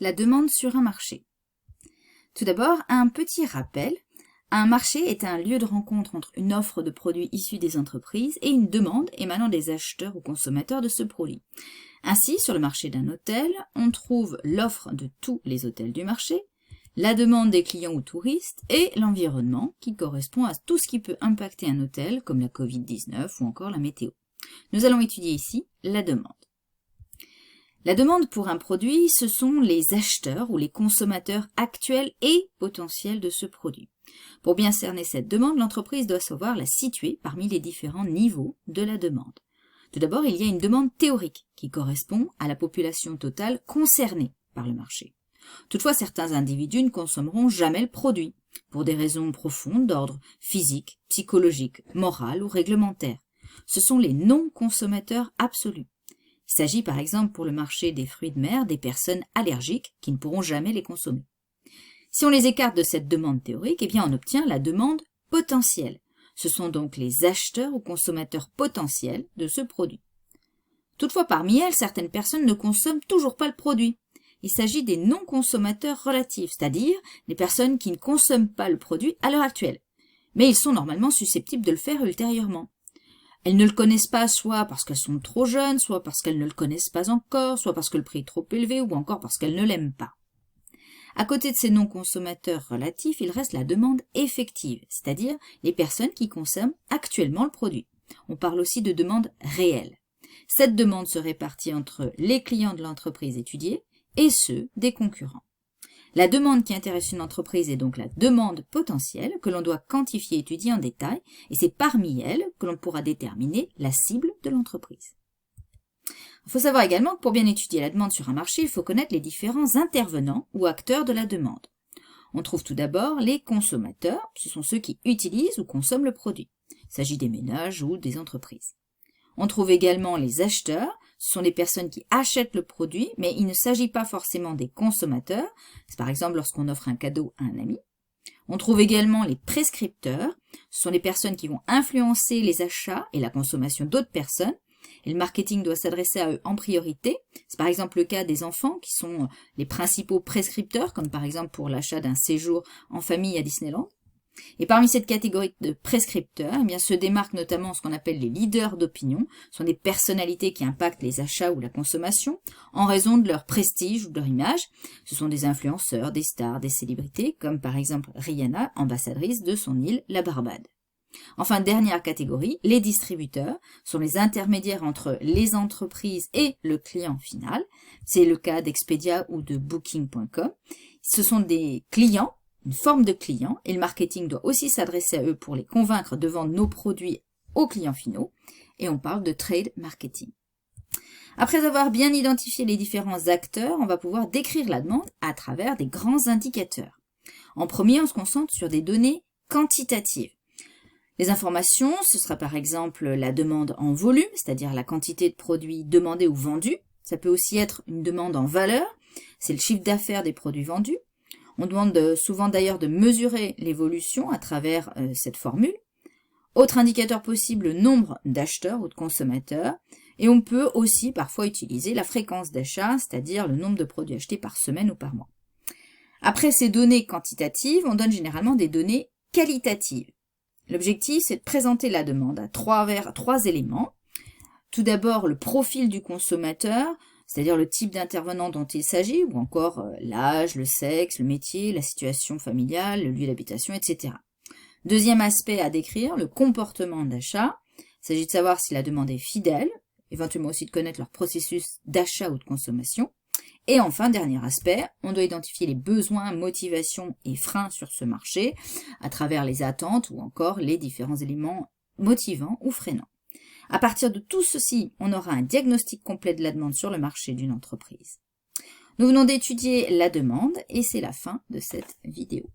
La demande sur un marché. Tout d'abord, un petit rappel. Un marché est un lieu de rencontre entre une offre de produits issus des entreprises et une demande émanant des acheteurs ou consommateurs de ce produit. Ainsi, sur le marché d'un hôtel, on trouve l'offre de tous les hôtels du marché, la demande des clients ou touristes et l'environnement qui correspond à tout ce qui peut impacter un hôtel comme la Covid-19 ou encore la météo. Nous allons étudier ici la demande. La demande pour un produit, ce sont les acheteurs ou les consommateurs actuels et potentiels de ce produit. Pour bien cerner cette demande, l'entreprise doit savoir la situer parmi les différents niveaux de la demande. Tout d'abord, il y a une demande théorique qui correspond à la population totale concernée par le marché. Toutefois, certains individus ne consommeront jamais le produit, pour des raisons profondes d'ordre physique, psychologique, moral ou réglementaire. Ce sont les non-consommateurs absolus. Il s'agit par exemple pour le marché des fruits de mer des personnes allergiques qui ne pourront jamais les consommer. Si on les écarte de cette demande théorique, eh bien on obtient la demande potentielle. Ce sont donc les acheteurs ou consommateurs potentiels de ce produit. Toutefois, parmi elles, certaines personnes ne consomment toujours pas le produit. Il s'agit des non-consommateurs relatifs, c'est-à-dire les personnes qui ne consomment pas le produit à l'heure actuelle. Mais ils sont normalement susceptibles de le faire ultérieurement. Elles ne le connaissent pas soit parce qu'elles sont trop jeunes, soit parce qu'elles ne le connaissent pas encore, soit parce que le prix est trop élevé ou encore parce qu'elles ne l'aiment pas. À côté de ces non-consommateurs relatifs, il reste la demande effective, c'est-à-dire les personnes qui consomment actuellement le produit. On parle aussi de demande réelle. Cette demande se répartit entre les clients de l'entreprise étudiée et ceux des concurrents. La demande qui intéresse une entreprise est donc la demande potentielle que l'on doit quantifier et étudier en détail, et c'est parmi elles que l'on pourra déterminer la cible de l'entreprise. Il faut savoir également que pour bien étudier la demande sur un marché, il faut connaître les différents intervenants ou acteurs de la demande. On trouve tout d'abord les consommateurs, ce sont ceux qui utilisent ou consomment le produit. Il s'agit des ménages ou des entreprises. On trouve également les acheteurs, ce sont les personnes qui achètent le produit, mais il ne s'agit pas forcément des consommateurs, c'est par exemple lorsqu'on offre un cadeau à un ami. On trouve également les prescripteurs, ce sont les personnes qui vont influencer les achats et la consommation d'autres personnes, et le marketing doit s'adresser à eux en priorité. C'est par exemple le cas des enfants qui sont les principaux prescripteurs, comme par exemple pour l'achat d'un séjour en famille à Disneyland. Et parmi cette catégorie de prescripteurs, eh bien, se démarquent notamment ce qu'on appelle les leaders d'opinion. Ce sont des personnalités qui impactent les achats ou la consommation en raison de leur prestige ou de leur image. Ce sont des influenceurs, des stars, des célébrités, comme par exemple Rihanna, ambassadrice de son île, la Barbade. Enfin, dernière catégorie, les distributeurs sont les intermédiaires entre les entreprises et le client final. C'est le cas d'Expedia ou de Booking.com. Ce sont des clients, une forme de client, et le marketing doit aussi s'adresser à eux pour les convaincre de vendre nos produits aux clients finaux, et on parle de trade marketing. Après avoir bien identifié les différents acteurs, on va pouvoir décrire la demande à travers des grands indicateurs. En premier, on se concentre sur des données quantitatives. Les informations, ce sera par exemple la demande en volume, c'est-à-dire la quantité de produits demandés ou vendus. Ça peut aussi être une demande en valeur, c'est le chiffre d'affaires des produits vendus. On demande souvent d'ailleurs de mesurer l'évolution à travers cette formule. Autre indicateur possible, le nombre d'acheteurs ou de consommateurs. Et on peut aussi parfois utiliser la fréquence d'achat, c'est-à-dire le nombre de produits achetés par semaine ou par mois. Après ces données quantitatives, on donne généralement des données qualitatives. L'objectif, c'est de présenter la demande à trois éléments. Tout d'abord, le profil du consommateur, c'est-à-dire le type d'intervenant dont il s'agit, ou encore l'âge, le sexe, le métier, la situation familiale, le lieu d'habitation, etc. Deuxième aspect à décrire, le comportement d'achat. Il s'agit de savoir si la demande est fidèle, éventuellement aussi de connaître leur processus d'achat ou de consommation. Et enfin, dernier aspect, on doit identifier les besoins, motivations et freins sur ce marché à travers les attentes ou encore les différents éléments motivants ou freinants. À partir de tout ceci, on aura un diagnostic complet de la demande sur le marché d'une entreprise. Nous venons d'étudier la demande et c'est la fin de cette vidéo.